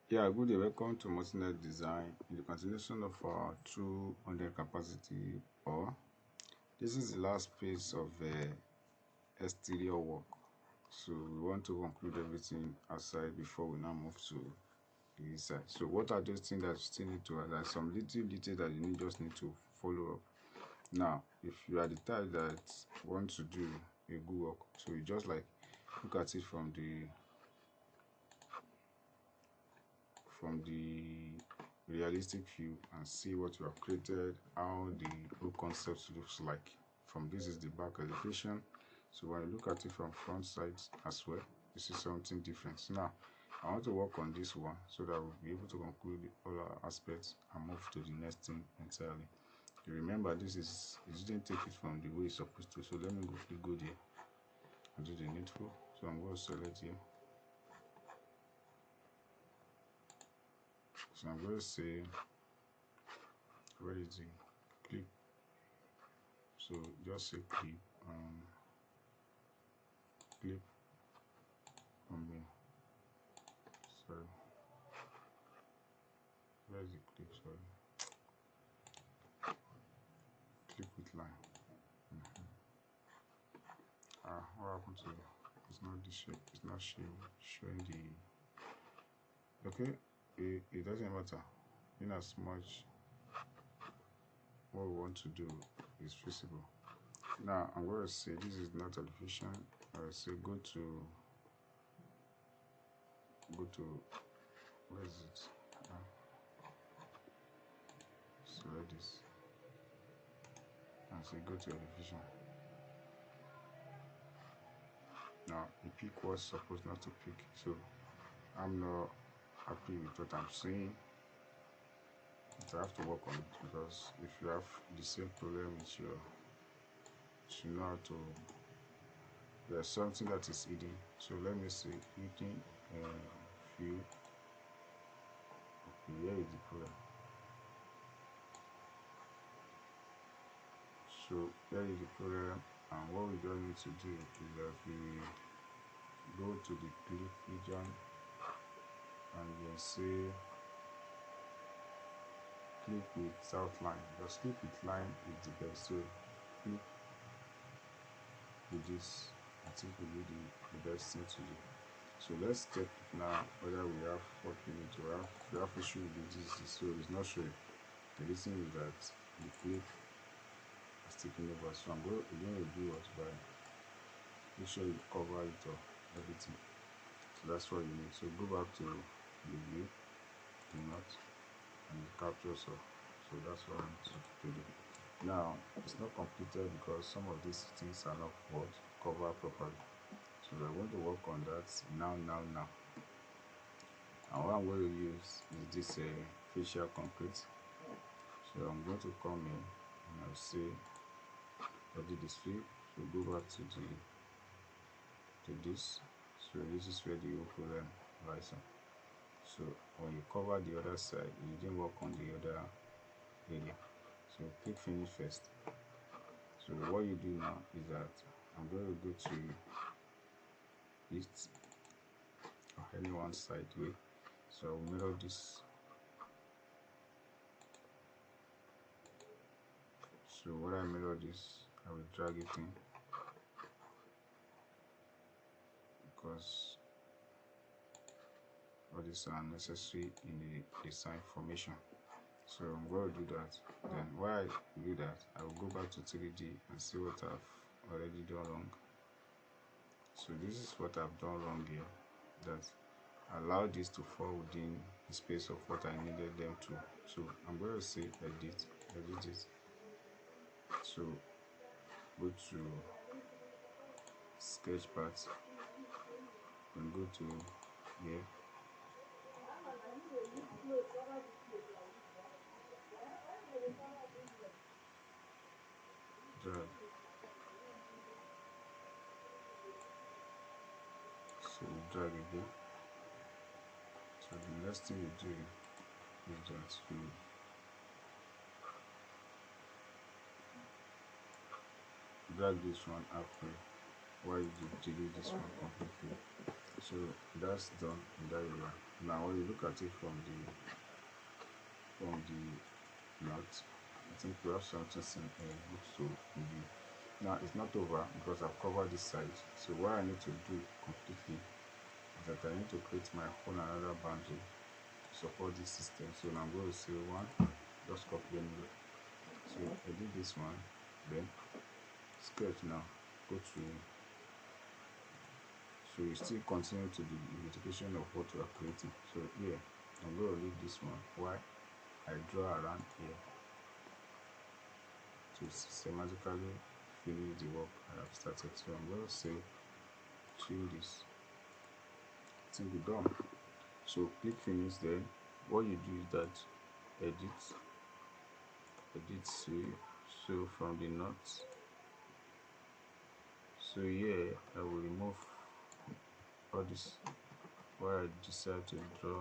Yeah, good day. Welcome to multi-net design in the continuation of our 200 capacity. Or this is the last piece of exterior work. So we want to conclude everything outside before we now move to the inside. So what are those things that you still need to add? There's some little detail that you just need to follow up. Now, if you are the type that want to do a good work, so you just like look at it from the realistic view and see what you have created, how the whole concept looks like. From this is the back elevation. So when you look at it from front side as well, this is something different. So now I want to work on this one so that we'll be able to conclude all our aspects and move to the next thing entirely. You remember this is, it didn't take it from the way it's supposed to. So let me go there and do the needful. So I'm going to select here. So I'm going to say, where is it? Clip. So just say clip, clip on me. Sorry, where's the clip? Sorry, clip with line. What happened to it? It's not the shape. It's not showing the. Okay, it doesn't matter. In as much what we want to do is feasible. Now I'm going to say this is not elevation. I will say go to where is it? Select this and say go to elevation. Now you pick what's supposed not to pick. So I'm not happy with what I'm seeing. I have to work on it, because if you have the same problem with your, you know how to, there's something that is hidden. So let me say hidden view. Okay, here is the problem. So here is the problem, and what we just need to do is that we go to the clip region and then say clip with outline. Just clip with line is the best. So clip with this, I think will be the best thing to do. So let's check now whether we have what we need to have. We have issue with this, so it's not showing. The reason is that the clip is taking over. So I'm going to do what by make sure you cover it or everything. So that's what you need. So go back to the view, the knot, and the capture. So that's what I need to do. Now it's not completed because some of these things are not covered properly. So we're going to work on that now. And what I'm going to use is this facial concrete. So I'm going to come in and I'll say edit this field. So go back to this. So this is where the problem lies on. So when you cover the other side, you didn't work on the other area. So click finish first. So what you do now is that I'm going to go to it or any one side way. So I'll mirror this. So when I mirror this, I will drag it in, because all these are necessary in the design formation. So I'm going to do that. Then while I do that, I will go back to 3D and see what I've already done wrong. So this is what I've done wrong here, that allow this to fall within the space of what I needed them to. So I'm going to say edit it. So go to sketch part and go to here. Drag. So drag again. So the next thing you do is that you drag this one halfway while you delete this one completely. So that's done in that area. Now when you look at it from the north, I think we have something looks to be. Now it's not over because I've covered this side. So what I need to do completely is that I need to create my own another boundary to support this system. So now I'm going to say one, just copy anywhere. So edit this one, then sketch now. Go to, so you still continue to the identification of what you are creating. So here I'm going to leave this one. Why? I draw around here to systematically finish the work I have started. So I'm going to say trim this. I think we're done. So click finish. Then what you do is that edit so from the north. So here I will remove all this where I decide to draw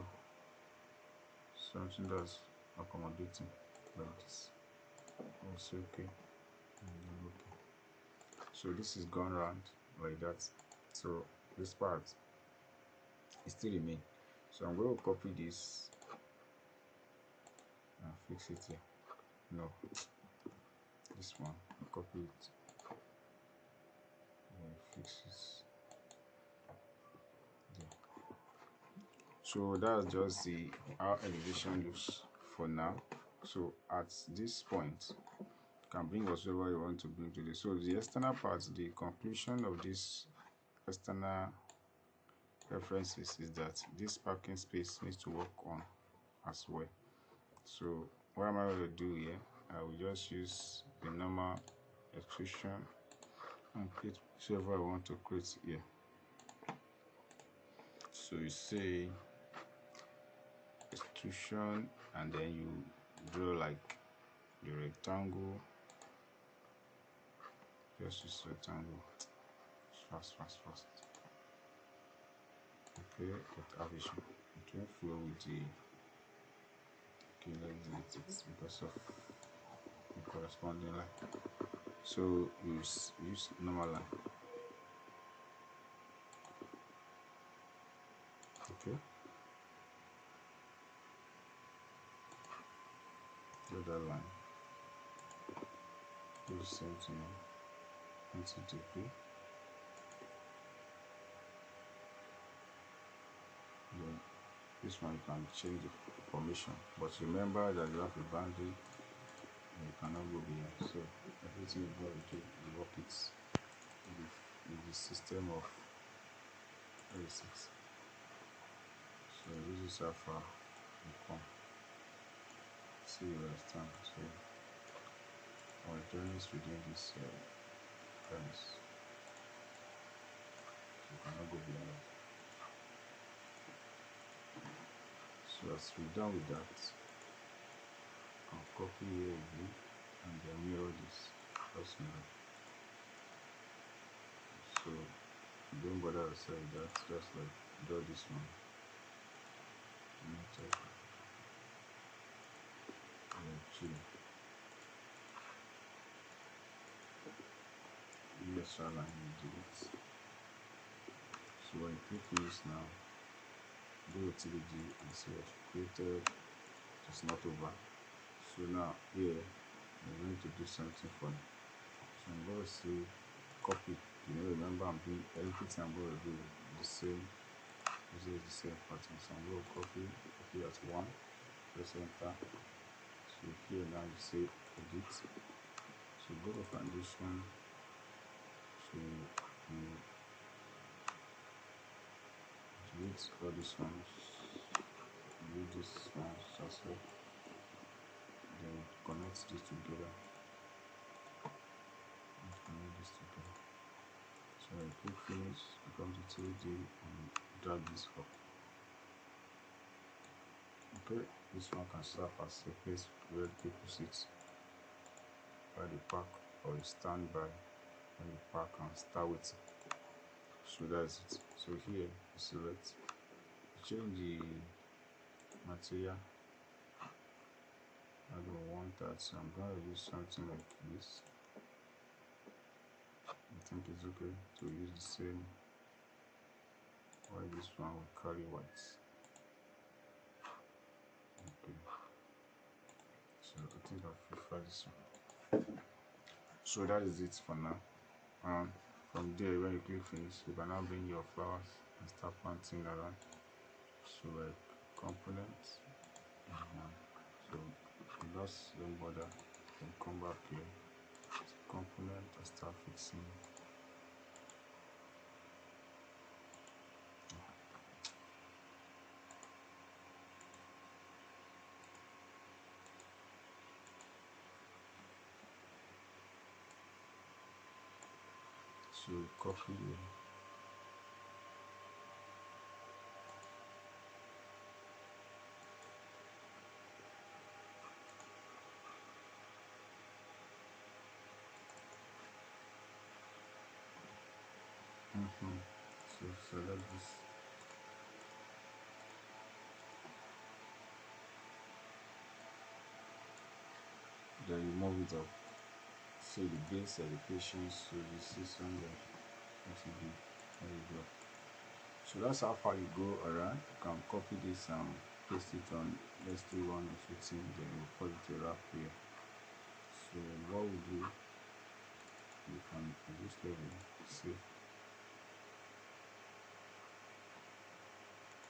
something that's accommodating like this. I'll say okay and then okay. So this is gone round like that. So this part it still remain. So I'm going to copy this and fix it here. No, this one, copy it and fix it there. So that's just the how elevation looks for now. So at this point you can bring whatever you want to bring to this. So the external part, the conclusion of this external references is that this parking space needs to work on as well. So what am I going to do here? I will just use the normal extrusion and create whatever I want to create here. So you say extrusion and then you draw like the rectangle. Just use rectangle. Fast. Okay, but average. It won't flow with the. Okay, let's delete it because of the corresponding line. So use normal line. Okay. The other line. Do the same thing. NTTP. Then this one you can change the formation, but remember that you have a boundary and you cannot go beyond. So everything you're going to do, you work it with the system of 36. So this is how far you come. See, you understand. So our journey is within this premise. So you cannot go beyond. So as we're done with that, I'll copy here again and then mirror this. Just mirror. So don't bother yourself with that. Just like draw this one. Chill. Extra line you delete. So when you click finish now, go to TDG and see what you created. It's not over. So now here I'm going to do something funny. So I'm going to say copy. Remember I'm doing everything I'm going to do the same. This is the same pattern. So I'm going to copy at one, press enter. So here now you say edit. So go to foundation. So you delete all these ones. Delete this one as well. Then connect this together. So I click finish, come to 3D and drag this up. Okay, this one can serve as a place where people sit by the park or you stand by when you park and start waiting. So that's it. So here you select, change the material. I don't want that, so I'm going to use something like this. I think it's okay to use the same Why this one will carry white? Okay, so I think I'll prefer this one. So that is it for now. From there, when you click finish, you can now bring your flowers and start planting around. So like components. So just don't bother, then come back here, component, and start fixing. So copy here. So select this. Then you move it up. So the base education, so this is on there. There you go. So that's how far you go around. You can copy this and paste it on. Let's do one of 15, then we'll put it to wrap here. So what we do, you can at this level save.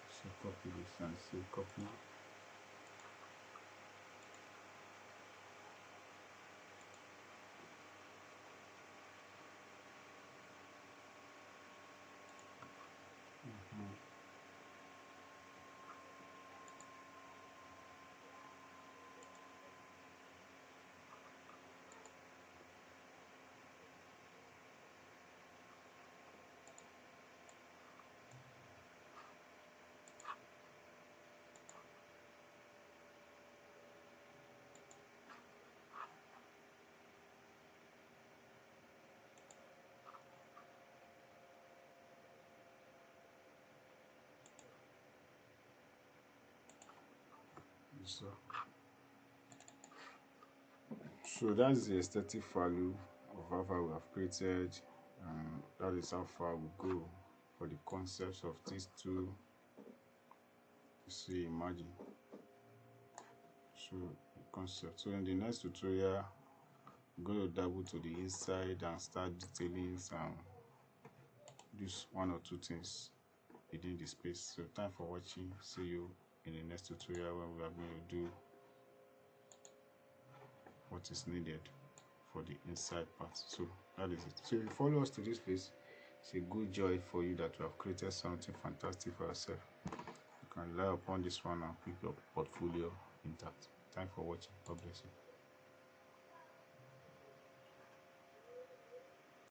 So copy this and say copy. So that's the aesthetic value of how far we have created. That is how far we go for the concepts of these two. You see, imagine. So concept. So in the next tutorial, I'm going to dabble to the inside and start detailing some just one or two things within the space. So time for watching. See you in the next tutorial when we are going to do what is needed for the inside part. So that is it. So if you follow us to this place, it's a good joy for you that you have created something fantastic for yourself. You can rely upon this one and keep your portfolio intact. Time for watching. God bless you.